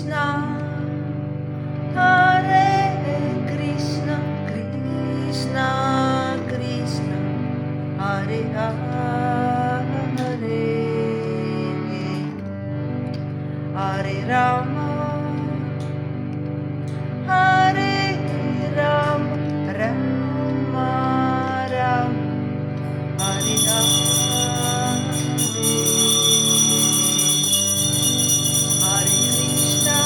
Krishna, Krishna Krishna, Hare Hare, Hare Rama, Hare Rama, Rama Rama, Hare Hare, Hare Krishna,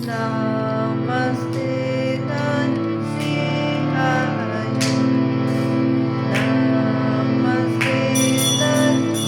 Namaste Nansihayo. Namaste Nansihayo.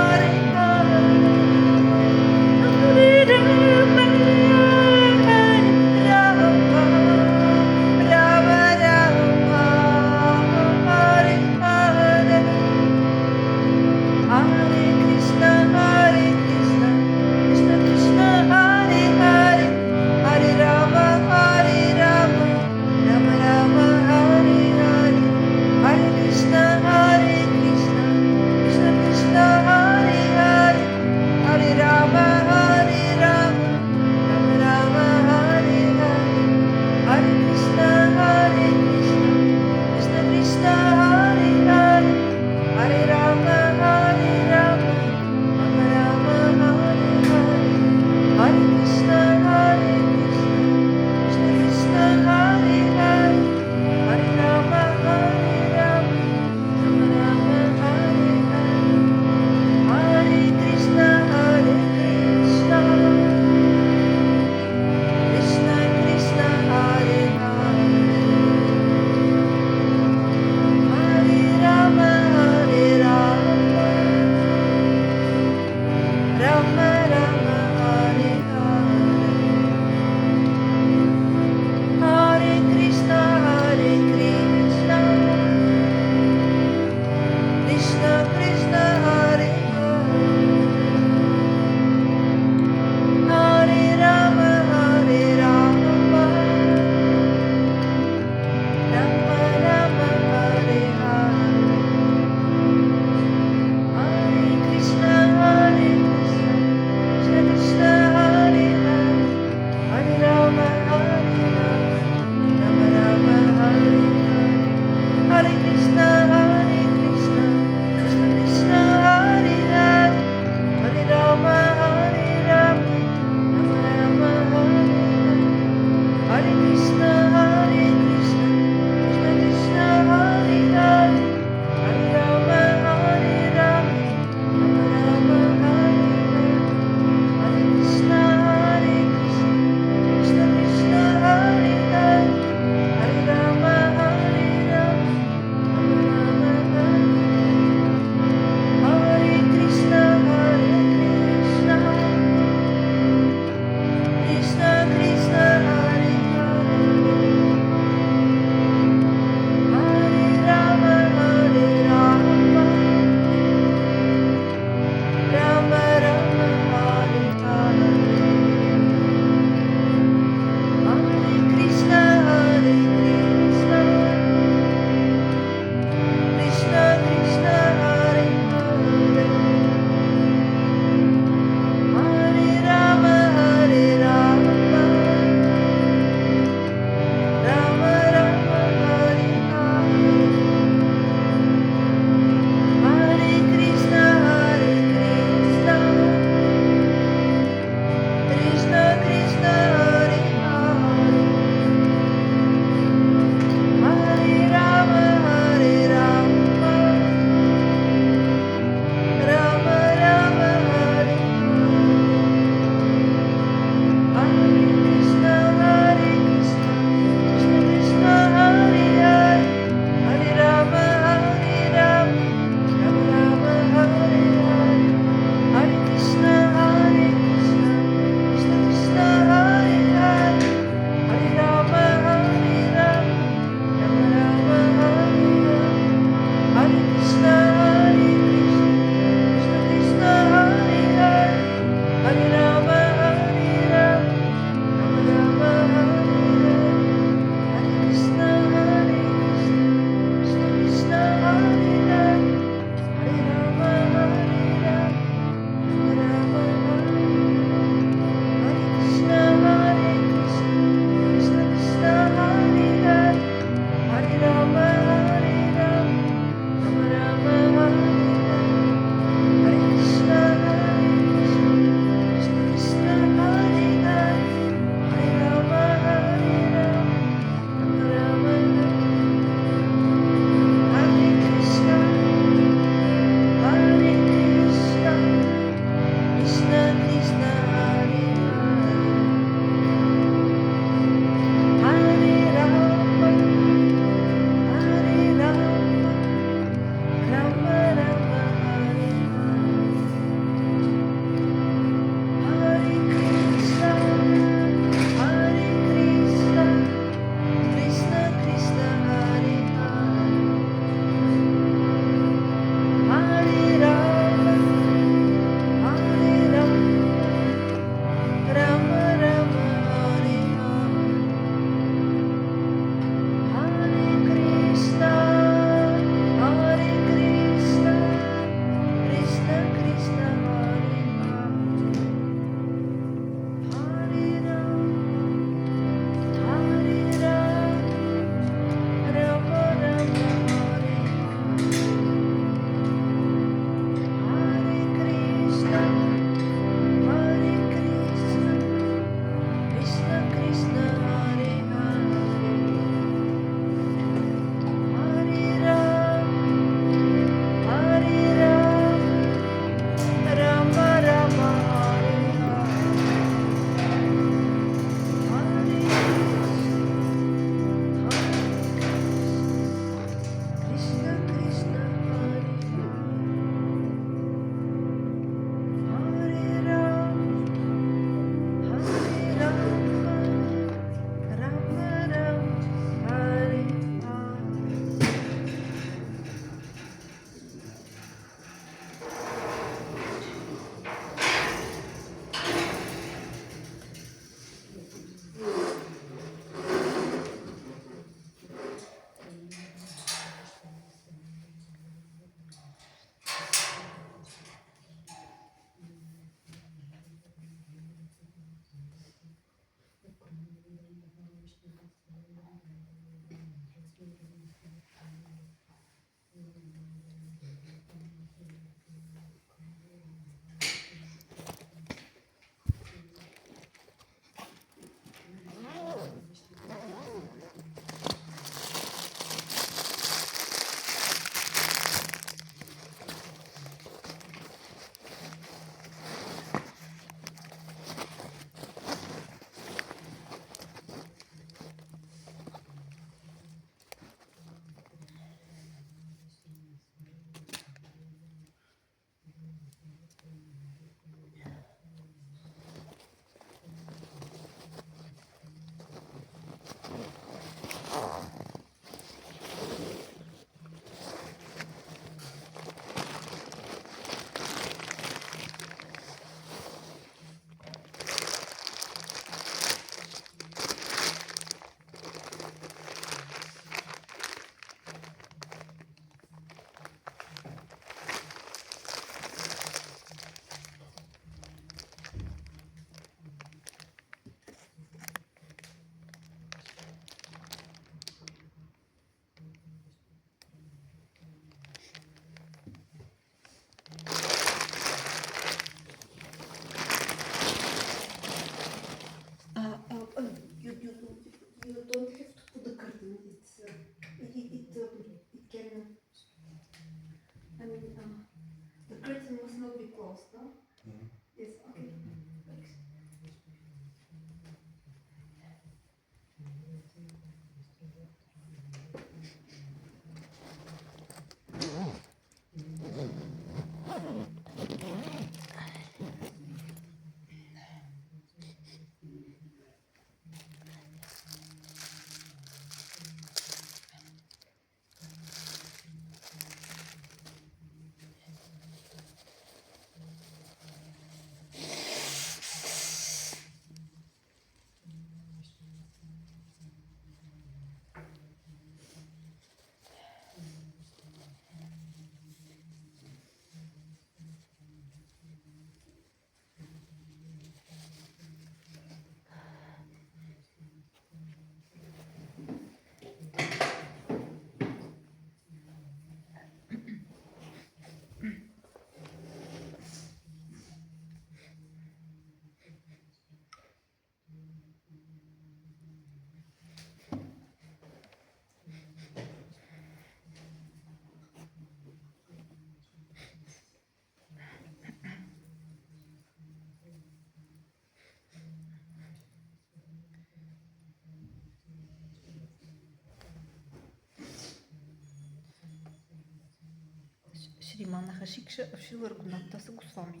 श्रीमान शिक्षक Shri Raghunath Goswami.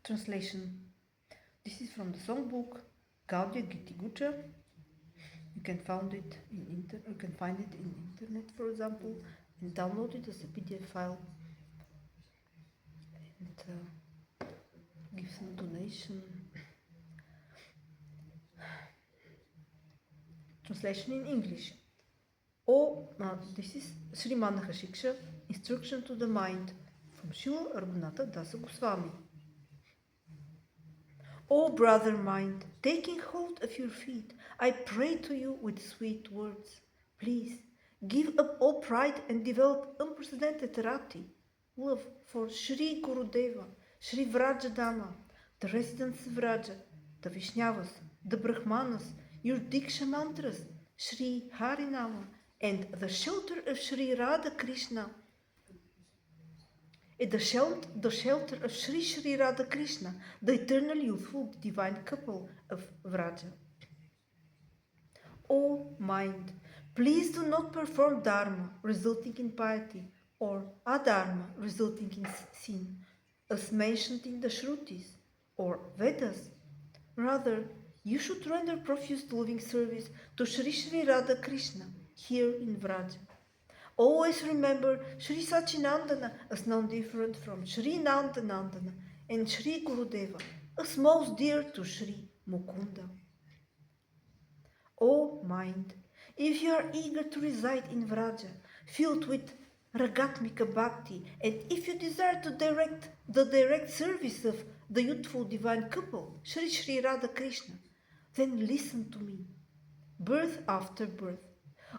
Translation. This is from the songbook Gaudia Giti Gucha. You can find it in internet, for example, and download it as a PDF file and give some donation. Translation in English. This is Srimad Shiksha, Instruction to the Mind, from Srila Raghunatha Dasa Goswami. O brother mind, taking hold of your feet, I pray to you with sweet words. Please, give up all pride and develop unprecedented rati, love for Sri Gurudeva, Sri Vrajadama, the residents of Vraja, the Vishnavas, the Brahmanas, your Diksha mantras, Sri Harinama, and the shelter of Sri Radha Krishna. In the shelter of Sri Sri Radha Krishna, the eternal youthful divine couple of Vraja. O mind, please do not perform dharma resulting in piety or adharma resulting in sin, as mentioned in the Shrutis or Vedas. Rather, you should render profuse loving service to Sri Sri Radha Krishna here in Vraja. Always remember Sri Sachinandana as non different from Sri Nandanandana and Sri Gurudeva as most dear to Sri Mukunda. O mind, if you are eager to reside in Vraja, filled with Ragatmika Bhakti, and if you desire to the direct service of the youthful divine couple, Sri Sri Radha Krishna, then listen to me. Birth after birth,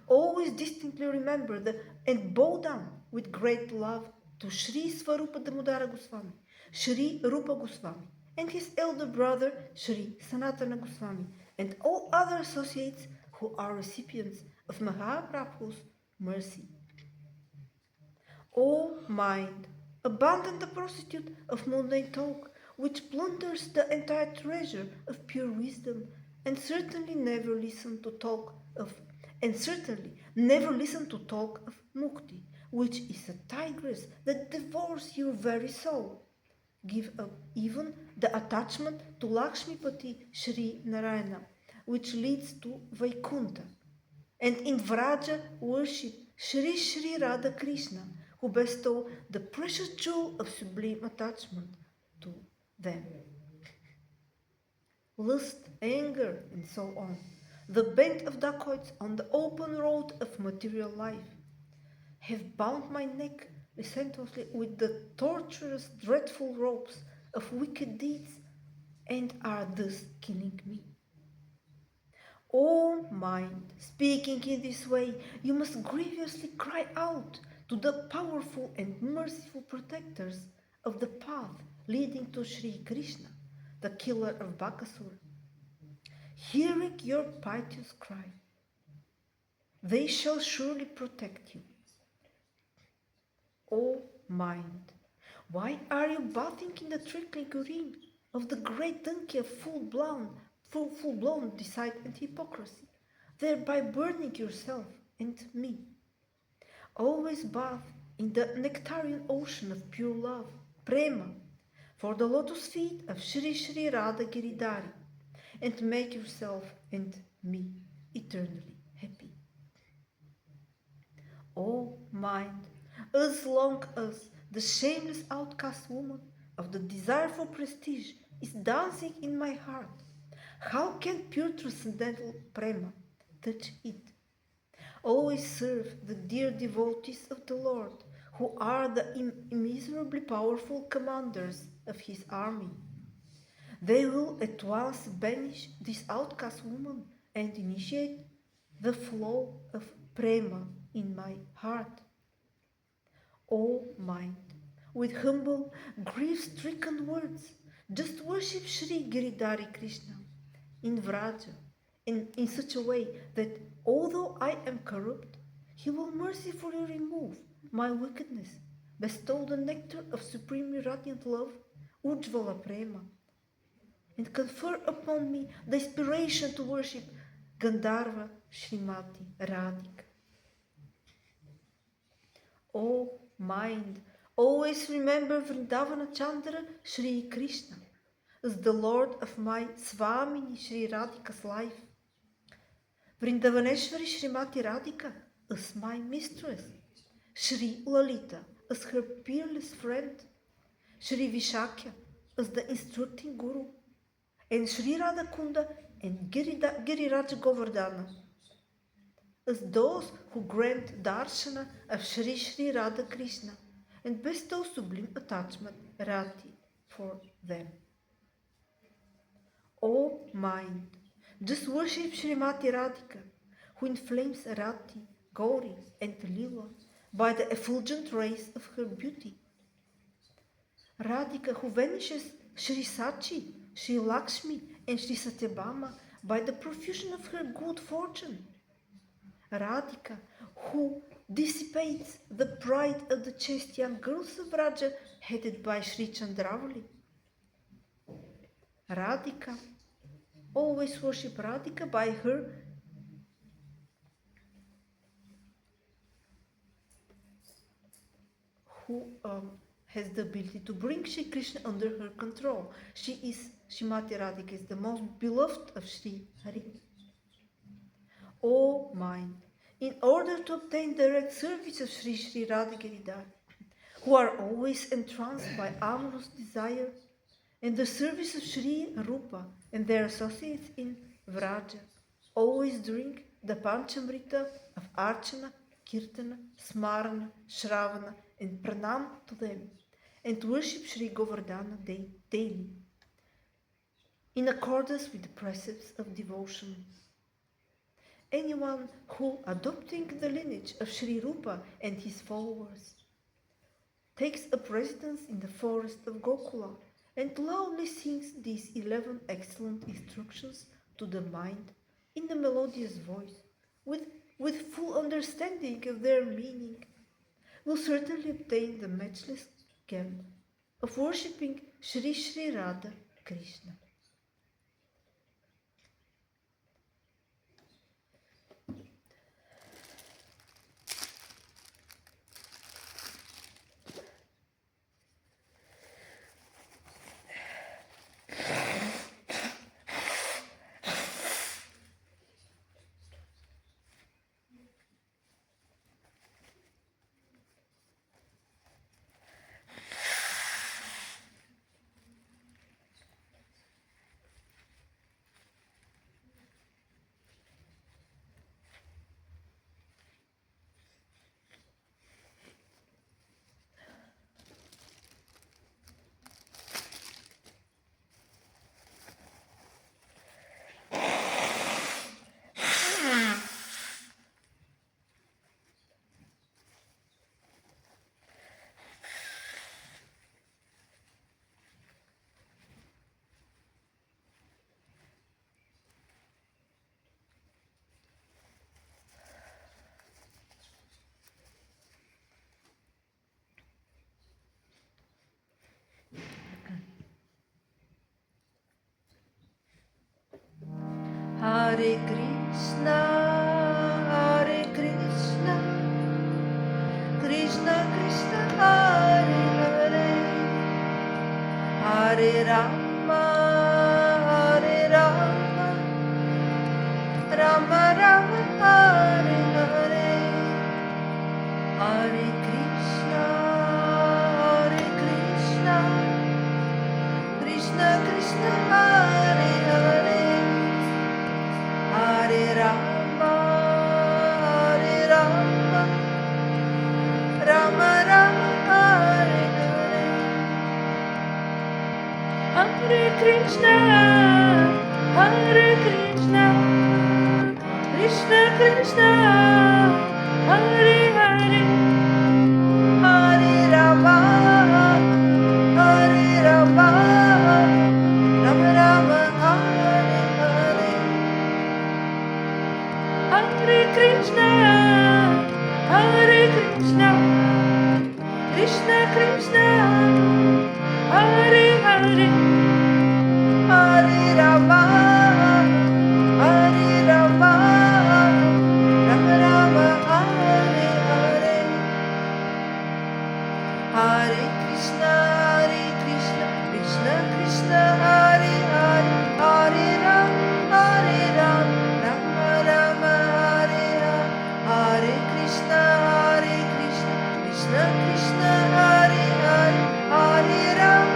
always distinctly remember and bow down with great love to Sri Svarupa Damodara Goswami, Sri Rupa Goswami, and his elder brother Sri Sanatana Goswami, and all other associates who are recipients of Mahaprabhu's mercy. O mind, abandon the prostitute of mundane talk, which plunders the entire treasure of pure wisdom, and certainly never listen to talk of mukti, which is a tigress that devours your very soul. Give up even the attachment to Lakshmipati Sri Narayana, which leads to Vaikuntha. And in Vraja worship Sri Sri Radha Krishna, who bestow the precious jewel of sublime attachment to them. Lust, anger, and so on, the band of dacoits on the open road of material life, have bound my neck relentlessly with the torturous, dreadful ropes of wicked deeds, and are thus killing me. O mind, speaking in this way, you must grievously cry out to the powerful and merciful protectors of the path leading to Sri Krishna, the killer of Bakasura. Hearing your piteous cry, they shall surely protect you. O mind, why are you bathing in the trickling urine of the great donkey of full-blown deceit and hypocrisy, thereby burning yourself and me? Always bathe in the nectarian ocean of pure love, prema, for the lotus feet of Sri Sri Radha Giridhari, and make yourself and me eternally happy. O mind, as long as the shameless outcast woman of the desire for prestige is dancing in my heart, how can pure transcendental prema touch it? Always serve the dear devotees of the Lord, who are the immeasurably powerful commanders of his army. They will at once banish this outcast woman and initiate the flow of prema in my heart. O mind, with humble, grief-stricken words, just worship Sri Giridhari Krishna in Vraja, in such a way that although I am corrupt, he will mercifully remove my wickedness, bestow the nectar of supremely radiant love, Ujjvala Prema, and confer upon me the inspiration to worship Gandharva Srimati Radhika. O mind, always remember Vrindavana Chandra Sri Krishna, as the Lord of my Swamini Shri Radhika's life. Vrindavaneshwari Srimati Radhika as my mistress. Shri Lalita as her peerless friend. Shri Vishakya as the instructing guru. And Shri Radhakunda and Giriraj Govardhana as those who grant darshana of Shri Shri Radha Krishna and bestow sublime attachment, rati, for them. O mind, just worship Srimati Radhika, who inflames Rati, Gauri, and Lila by the effulgent rays of her beauty. Radhika, who vanishes Shri Sachi, Shri Lakshmi, and Shri Satyabhama by the profusion of her good fortune. Radhika, who dissipates the pride of the chaste young girls of Raja headed by Sri Chandravali. Radhika, always worship Radhika by her who has the ability to bring Shri Krishna under her control. Srimati Radhika is the most beloved of Sri Hari. O mind, in order to obtain direct service of Sri Sri Radha Giridhar, who are always entranced by amorous desire, and the service of Sri Rupa and their associates in Vraja, always drink the Panchamrita of Archana, Kirtana, Smarana, Shravana, and Pranam to them, and worship Sri Govardhana daily, in accordance with the precepts of devotion. Anyone who, adopting the lineage of Sri Rupa and his followers, takes up residence in the forest of Gokula and loudly sings these 11 excellent instructions to the mind in a melodious voice, with full understanding of their meaning, will certainly obtain the matchless gem of worshipping Sri Sri Radha Krishna. Hare Krishna, Krishna Krishna, Hare Hare, Hare Rama, Rama Rama, Hare Hare, Hare Krishna, Krishna Krishna, Hare Hare, Hare Rama, Rama Rama, Hare Hare, Hare Krishna, Krishna Krishna, Hare Hare, Hare Rama, Rama Rama, Hare Hare, Hare Krishna, Krishna Krishna, Hare Hare, Hare Rama, Rama Rama, Hare Hare, Hare Krishna, Krishna Krishna, Hare Krishna Krishna Hare Hare Hare Ram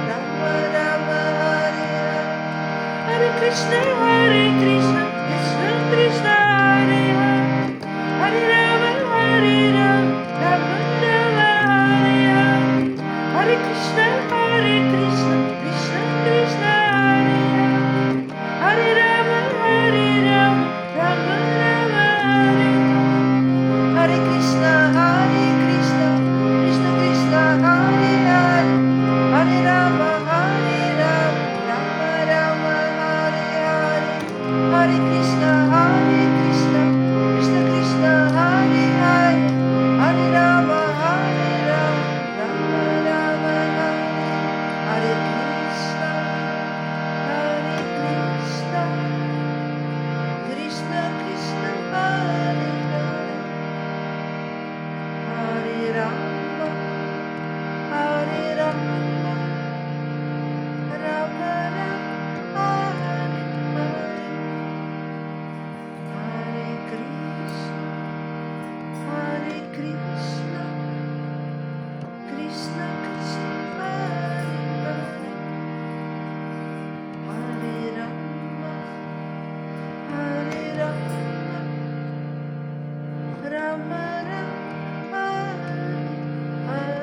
Rama Rama Hare Hare Hare Krishna Krishna Krishna Hare Hare Hare Rama Rama Rama Hare Hare Hare Krishna Krishna Krishna Hare Hare Hare Rama Rama Rama Hare Hare Krishna Krishna Krishna Hare Hare Hare Rama Rama Rama Hare Hare Hare Krishna Krishna Krishna Hare Hare Hare Rama Rama Rama Hare Krishna Krishna Krishna Hare Hare Hare Rama Rama Rama Hare Hare Krishna Krishna Krishna Hare Hare Hare Rama Rama Rama Hare Hare.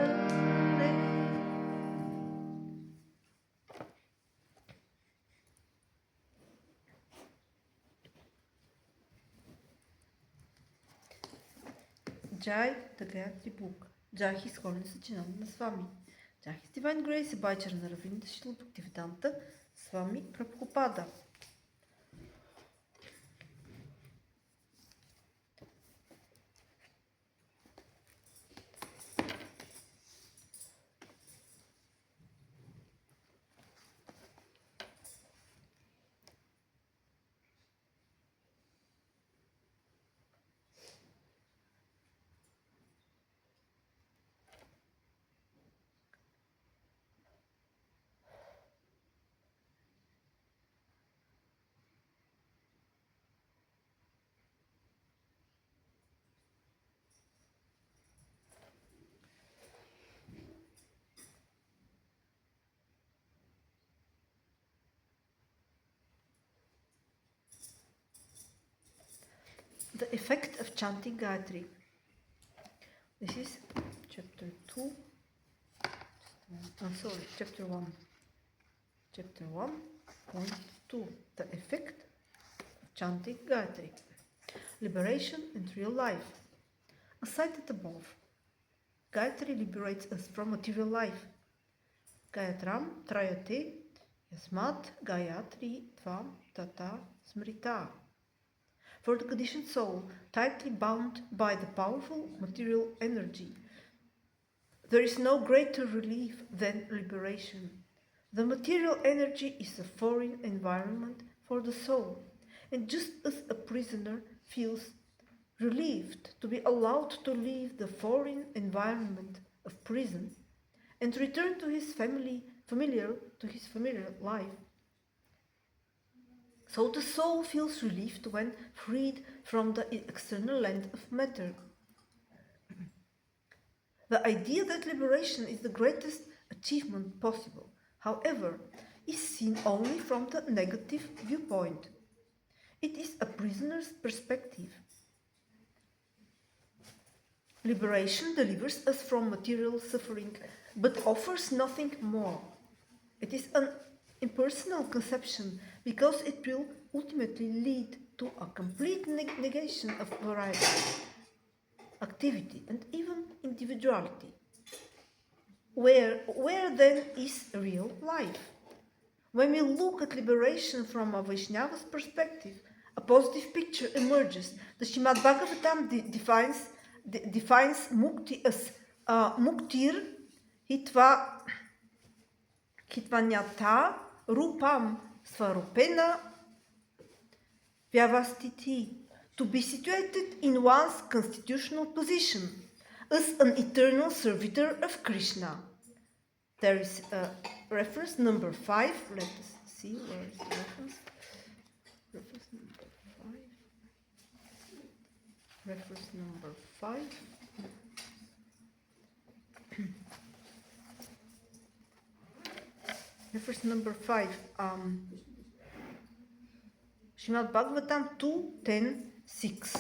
Jai, the Gayatri book. Jai His Holiness Sachinanda Swami. Jai His Divine Grace by Charnaravinda Shila Bhaktivedanta Swami Prabhupada. The effect of chanting Gayatri. This is chapter 2. Chapter 1. Chapter 1.2. The effect of chanting Gayatri. Liberation and real life. As cited above, Gayatri liberates us from material life. Gayatram Trayate Yasmat Gayatri Tvam Tata Smrita. For the conditioned soul, tightly bound by the powerful material energy, there is no greater relief than liberation. The material energy is a foreign environment for the soul, and just as a prisoner feels relieved to be allowed to leave the foreign environment of prison and return to his familiar life, so the soul feels relieved when freed from the external land of matter. The idea that liberation is the greatest achievement possible, however, is seen only from the negative viewpoint. It is a prisoner's perspective. Liberation delivers us from material suffering, but offers nothing more. It is an impersonal conception because it will ultimately lead to a complete negation of variety, activity, and even individuality. Where then is real life? When we look at liberation from a Vaishnava's perspective, a positive picture emerges. The Srimad Bhagavatam defines mukti as muktir hitvanyata rupam svarupena vyavastiti, to be situated in one's constitutional position as an eternal servitor of Krishna. There is a reference number 5. Let us see where is the reference. Reference number 5. Reference number 5. reference number 5. Srimad Bhagavatam 2:10-6.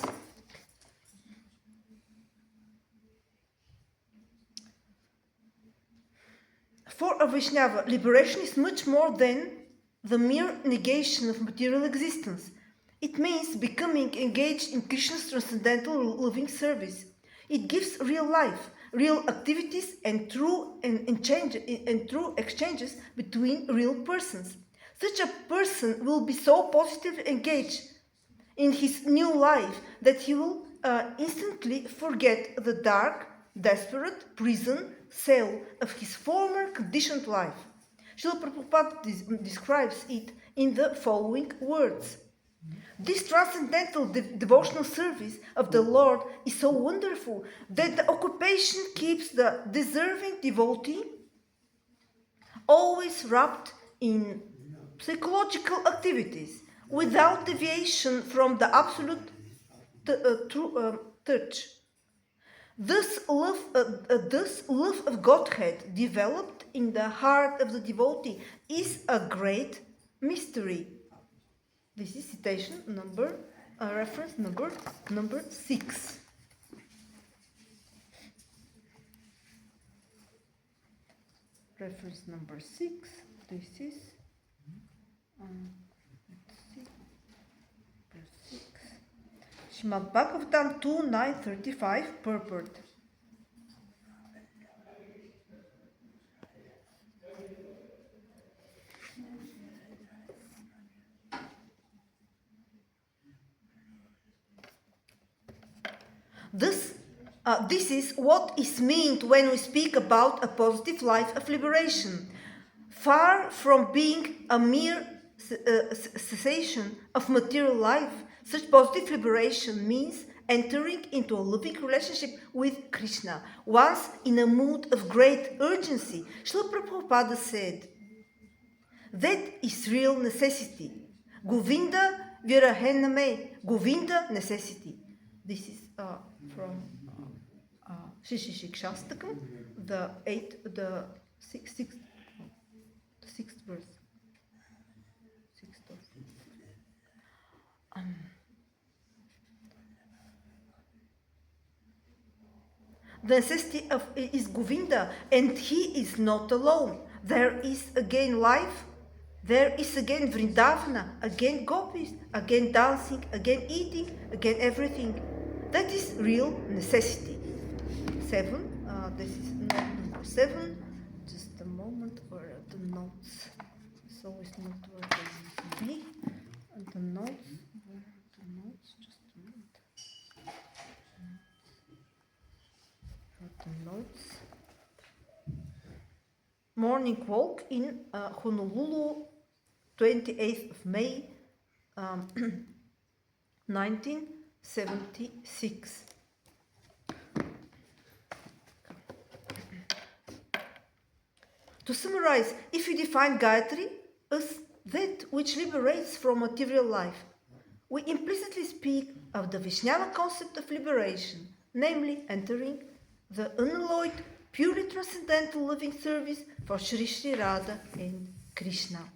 For a Vaishnava, liberation is much more than the mere negation of material existence. It means becoming engaged in Krishna's transcendental living service. It gives real life, real activities, and true exchanges between real persons. Such a person will be so positively engaged in his new life that he will instantly forget the dark, desperate prison cell of his former conditioned life. Srila Prabhupada describes it in the following words. This transcendental devotional service of the Lord is so wonderful that the occupation keeps the deserving devotee always wrapped in psychological activities without deviation from the absolute touch. This love of Godhead developed in the heart of the devotee is a great mystery. This is citation number, reference number 6. Reference number 6. This is let's see, verse 6. Srimad Bhagavatam 2:9-35 purport. This is what is meant when we speak about a positive life of liberation. Far from being a mere cessation of material life, such positive liberation means entering into a loving relationship with Krishna, once in a mood of great urgency. Srila Prabhupada said, that is real necessity. Govinda virahename, Govinda necessity. This is from Shishi Shikshastakam, the sixth verse. The necessity is Govinda, and he is not alone. There is again life, there is again Vrindavana, again gopis, again dancing, again eating, again everything. That is real necessity. 7. This is note number 7. Just a moment, where are the notes? So it's not where they used to be. And the notes, where are the notes? Just a moment. The notes. Morning walk in Honolulu, 28th of May, 1976. To summarize, if you define Gayatri as that which liberates from material life, we implicitly speak of the Vaishnava concept of liberation, namely entering the unalloyed, purely transcendental living service for Sri Sri Radha and Krishna.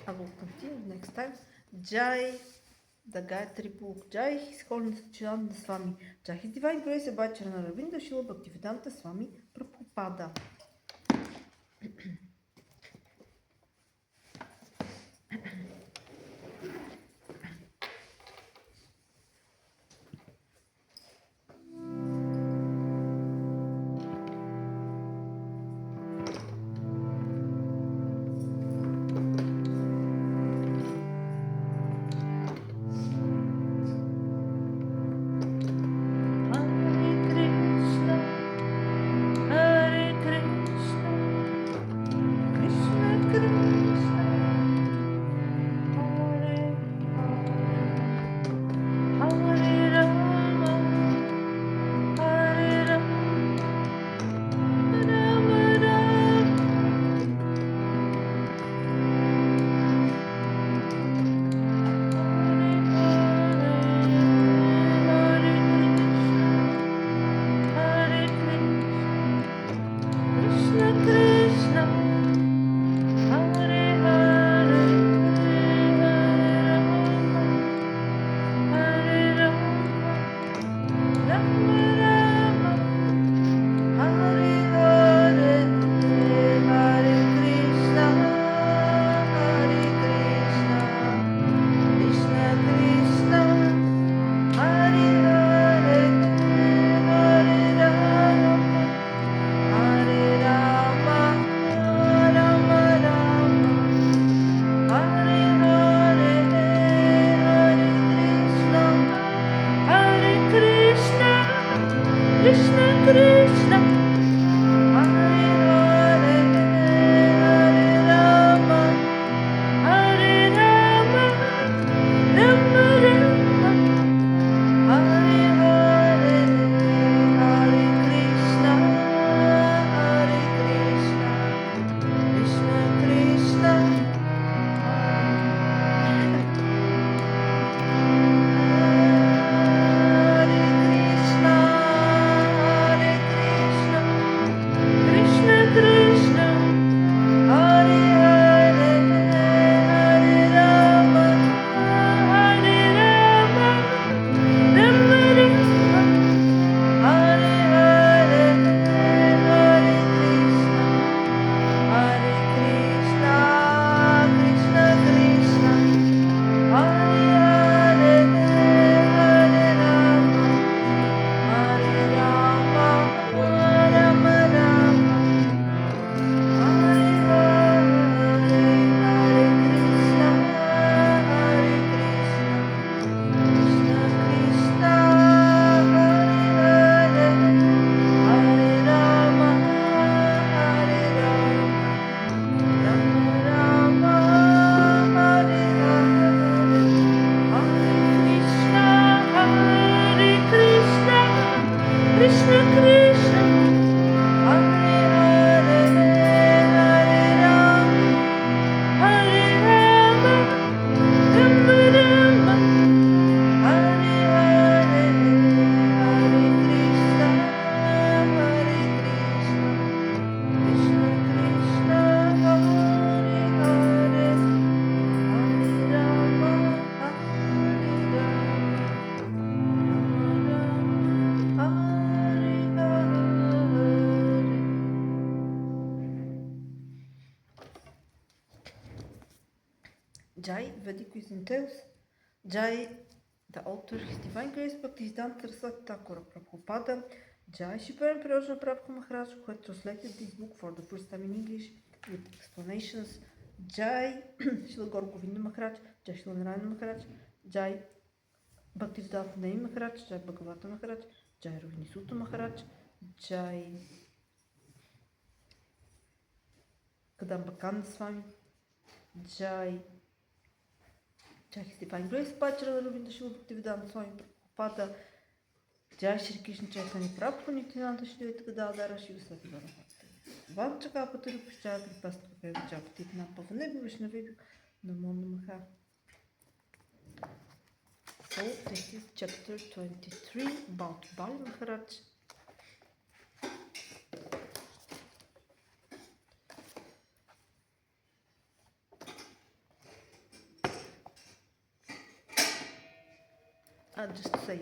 I will continue next time. Jai, the Gayatri book. Jai, His Holiness Chidananda Swami. Jai, His Divine Grace Abhay Charana Ravinda Srila Bhaktivedanta Swami Prabhupada. Hare Krishna, Krishna, Hare Hare, Hare Rama, Rama Rama, Hare Hare, Hare Krishna, Hare Krishna, Krishna Krishna, Hare Hare, Hare Rama, Hare Rama, Rama Rama, Hare Hare, Hare Krishna, Hare Krishna, Krishna Krishna, Hare Hare, Hare Rama, Hare Rama, Rama Rama, Hare Hare, Hare Krishna, Hare Krishna, Krishna Krishna, Hare Krishna, Hare Krishna, Krishna Krishna, Hare Hare, Hare Rama, Hare Rama, Rama Rama, Hare Hare, Hare Krishna, Hare Krishna, Krishna Krishna, Hare Hare, Hare Rama, Hare Rama, Rama Rama, Hare Hare, Hare Krishna, Hare Krishna, Krishna Krishna, Hare Hare, Hare Rama, Hare Rama, Rama Rama, Hare Hare, Hare Krishna, Hare Krishna, Krishna Krishna, Hare Hare, Hare Rama, Hare Rama, Rama Rama, Hare Hare, Hare Krishna, Hare Krishna, Krishna Krishna, Hare Hare, Hare Rama, Hare Rama, Rama Rama, Hare Hare. Jai Vedic Wisdom Tales, Jai, the author, His Divine Grace Bhaktisiddhanta Saraswati Thakur Prabhupada, Jai Shri Emperor Prabhupada Maharaj, who had translated this book for the first time in English with explanations, Jai Srila Gaur Govinda Maharaj, Jai Srila Narayana Maharaj, Jai Bhaktisiddhanta Nai Maharaj, Jai Bhagavata Maharaj, Jai Rohini Sutta Maharaj, Jai Kadamba Swami, Jai His Divine Grace Bhajra Ravinda Shri Bhaktivedanta Swami Prabhupada, Jai Shri Krishna Chaitanya Prabhu Nityananda Shri Advaita Gadadhara Shiva Sati Gaurabhakta Vanchakapaturu Pushcha Kripastha Japatitna Pavanebhu Vaishnavebhu Namo Namaha. So this is chapter 23 about Bali Maharaj. I'll just say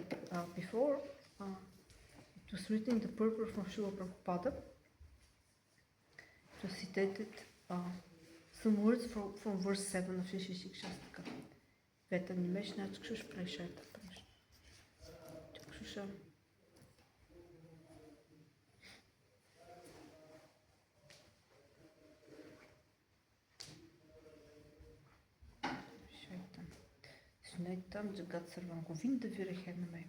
before, it was written in the purport from Srila Prabhupada. It was citated some words from verse 7 of Shri Shikshastika. В этом не мешна чакшуш прашайта праш. Чакшуша. Шайтан. Снайтам джагат сарвам говинда вирахенаме.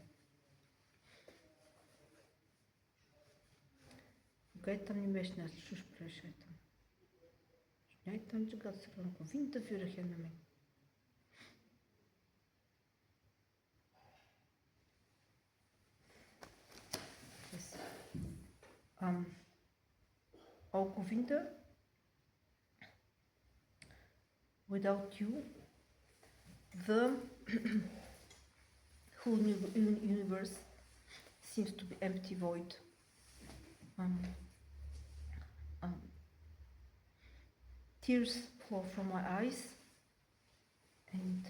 В этом не мешна чакшуш прашайта. Снайтам джагат сарвам говинда вирахенаме. O Govinda, without you, the whole universe seems to be empty void. tears flow from my eyes, and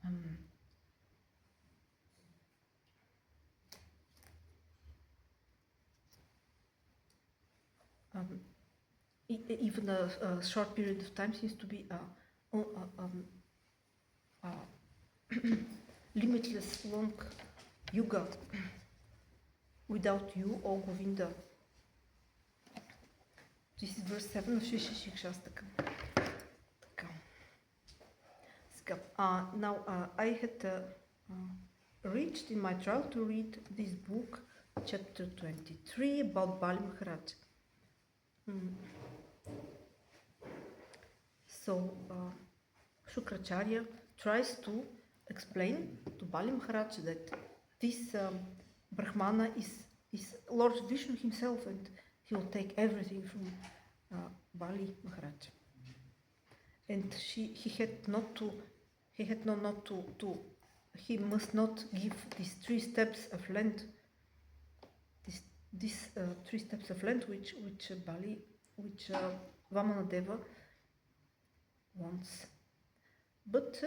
um, um, even a short period of time seems to be a limitless long yuga without you, O Govinda. This is verse 7 of Shishi Shikshastakam. Now I had reached in my trial to read this book, chapter 23, about Bali Maharaj. So Shukracharya tries to explain to Bali Maharaj that this Brahmana is Lord Vishnu himself, and he will take everything from Bali Maharaj. And he must not give these 3 steps of land, these 3 steps of land which Vamanadeva wants. But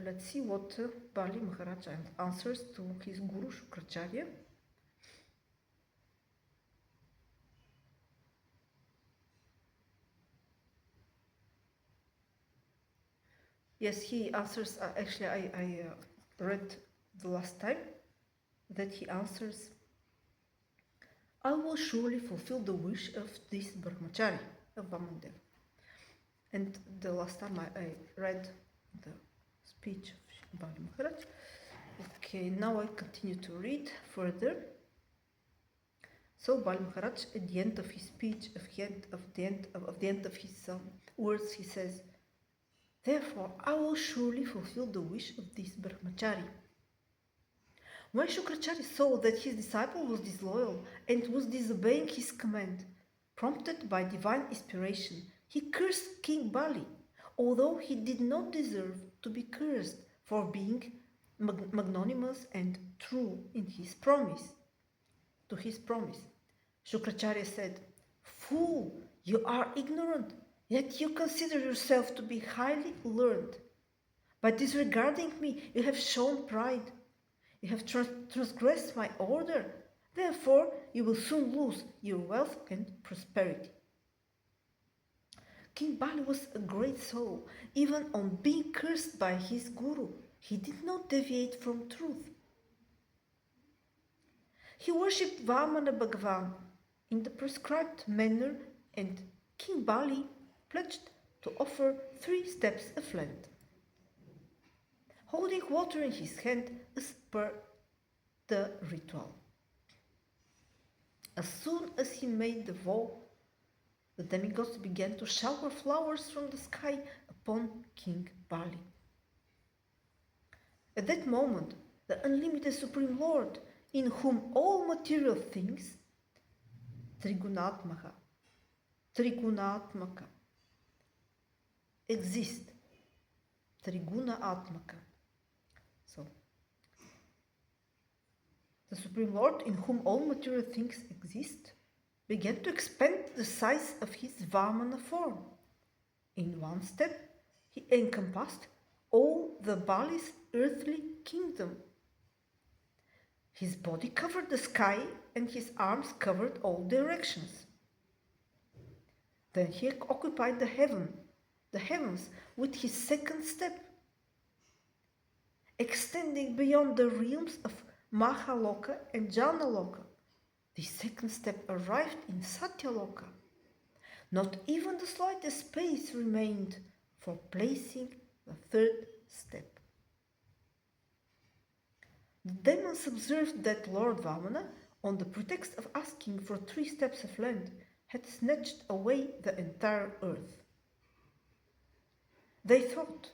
let's see what Bali Maharaj answers to his guru Shukracharya. Yes, he answers, actually I read the last time that he answers, I will surely fulfill the wish of this Brahmachari, of Vamanadeva. And the last time I read the speech of Bali Maharaj. Okay, now I continue to read further. So Bali Maharaj, at the end of his speech, at the end of his words, he says, therefore, I will surely fulfill the wish of this Brahmachari. When Shukracharya saw that his disciple was disloyal and was disobeying his command, prompted by divine inspiration, he cursed King Bali, although he did not deserve to be cursed for being magnanimous and true in his promise. To his promise, Shukracharya said, fool, you are ignorant, yet you consider yourself to be highly learned. By disregarding me, you have shown pride. You have transgressed my order. Therefore, you will soon lose your wealth and prosperity. King Bali was a great soul. Even on being cursed by his guru, he did not deviate from truth. He worshipped Vamana Bhagavan in the prescribed manner, and King Bali pledged to offer 3 steps of land. Holding water in his hand as per the ritual. As soon as he made the vow, the demigods began to shower flowers from the sky upon King Bali. At that moment, the unlimited Supreme Lord, in whom all material things, Trigunatmaka, exist, Triguna Atmaka. So, the Supreme Lord, in whom all material things exist, began to expand the size of his Vamana form. In one step, he encompassed all the Bali's earthly kingdom. His body covered the sky and his arms covered all directions. Then he occupied the heavens with his second step, extending beyond the realms of Mahaloka and Janaloka. The second step arrived in Satyaloka. Not even the slightest space remained for placing the third step. The demons observed that Lord Vamana, on the pretext of asking for 3 steps of land, had snatched away the entire earth. They thought,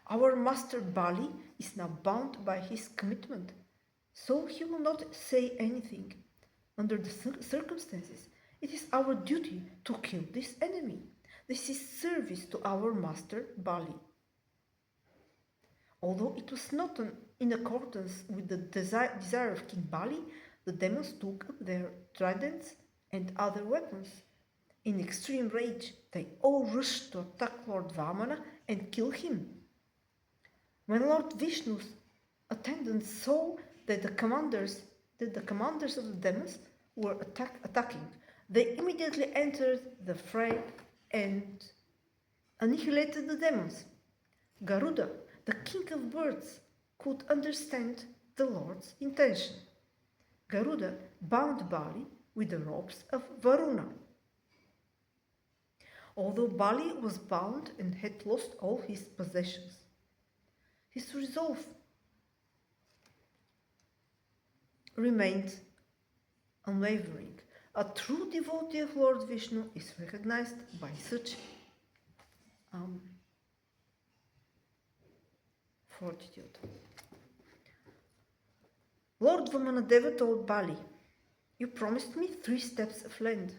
our master Bali is now bound by his commitment, so he will not say anything. Under the circumstances, it is our duty to kill this enemy. This is service to our master Bali. Although it was not in accordance with the desire of King Bali, the demons took up their tridents and other weapons. In extreme rage, they all rushed to attack Lord Vamana and kill him. When Lord Vishnu's attendants saw that the commanders of the demons were attacking, they immediately entered the fray and annihilated the demons. Garuda, the king of birds, could understand the Lord's intention. Garuda bound Bali with the ropes of Varuna. Although Bali was bound and had lost all his possessions, his resolve remained unwavering. A true devotee of Lord Vishnu is recognized by such fortitude. Lord Vamanadeva told Bali, "You promised me 3 steps of land.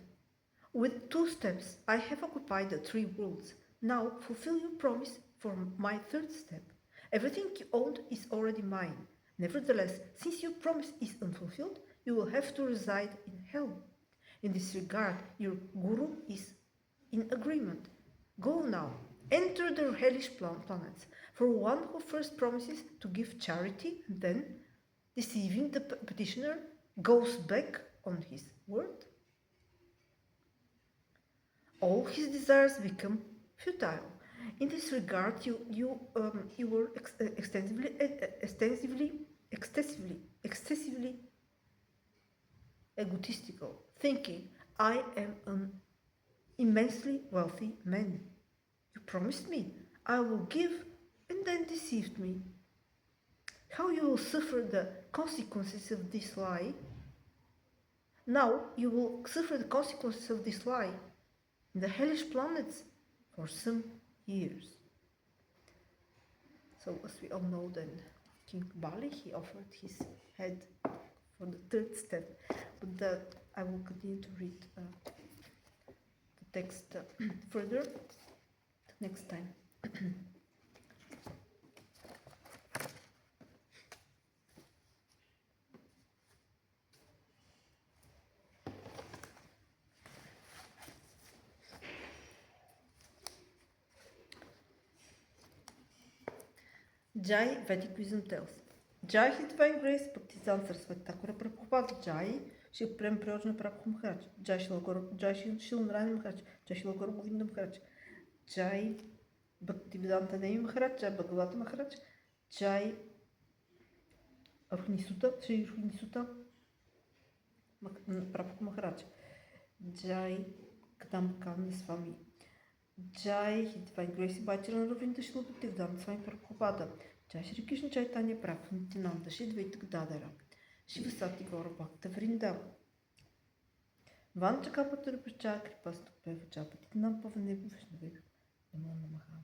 With 2 steps, I have occupied the 3 worlds. Now fulfill your promise for my 3rd step. Everything you owned is already mine. Nevertheless, since your promise is unfulfilled, you will have to reside in hell. In this regard, your guru is in agreement. Go now, enter the hellish planets. For one who first promises to give charity and then, deceiving the petitioner, goes back on his word, all his desires become futile. In this regard, you were excessively egotistical, thinking, I am an immensely wealthy man. You promised me, I will give, and then deceived me. How you will suffer the consequences of this lie? Now you will suffer the consequences of this lie in the hellish planets for some years." So, as we all know, then King Bali, he offered his head for the 3rd step. But I will continue to read the text further next time. Jai Vedic Wisdom tells. Jai His Divine Grace Bhaktisiddhanta Saraswati Thakura Prabhupada Jai Shri Prem Prayojana Prabhu Maharaj Jai Shri Narayana Maharaj Jai Shri Guru Govinda Maharaj Jai Bhaktivedanta Devi Maharaj Jai Bhagavata Maharaj Jai Shri Ruhinisuta Prabhu Maharaj Jai Kadambakanda Swami Jai His Divine Grace Bhajan Ravinda Shri Bhaktivedanta Swami Prabhupada Jai Shri Krishna Chaitanya Prabhu Nityananda Shri Dvaita Gadadhara Shivasati Gaura Bhakta Vrinda Vanchakapatura Pracha Kripastu Pevachapati Nam Pavane Vishnadev Namo Namaha.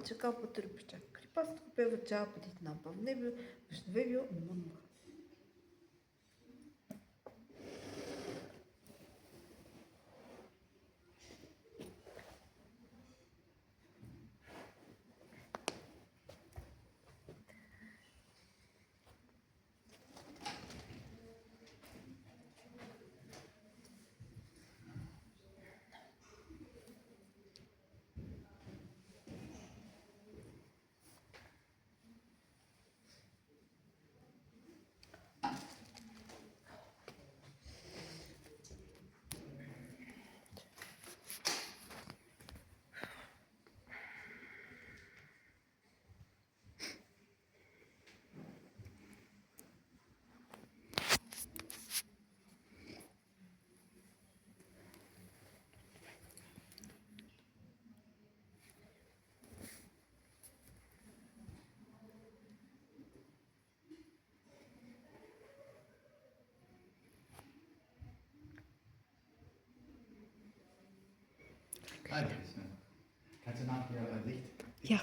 чекав потерпича. Кріпаст купив оча, подіть нам вишневив мунмуха. Kannst du nachher Licht? Ja.